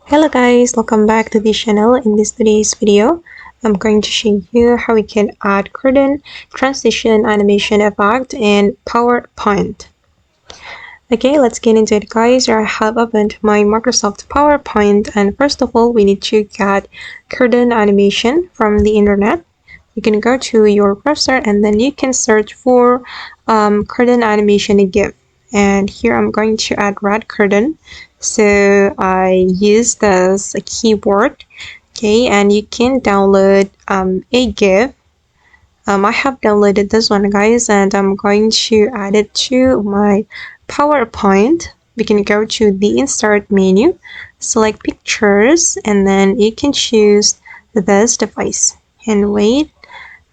Hello guys, welcome back to this channel. In today's video, I'm going to show you how we can add curtain transition animation effect in PowerPoint. Okay, let's get into it guys. I have opened my Microsoft PowerPoint, and first of all, we need to get curtain animation from the internet. You can go to your browser and then you can search for curtain animation GIF. And here I'm going to add red curtain. So I use this keyword. Okay, and you can download a GIF. I have downloaded this one guys, and I'm going to add it to my PowerPoint. We can go to the insert menu, select pictures, and then you can choose this device. And wait,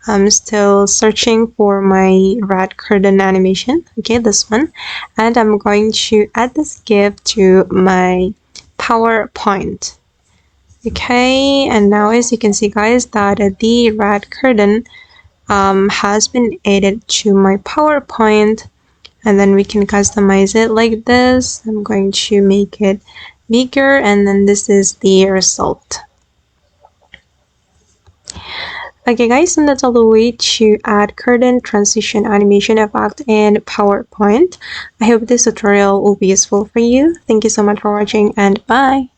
I'm still searching for my red curtain animation. Okay, this one. And I'm going to add this GIF to my PowerPoint. Okay, and now as you can see guys that the red curtain has been added to my PowerPoint, and then we can customize it like this. I'm going to make it bigger, and then this is the result. Okay guys, and that's all the way to add curtain transition animation effect in PowerPoint. I hope this tutorial will be useful for you. Thank you so much for watching, and bye.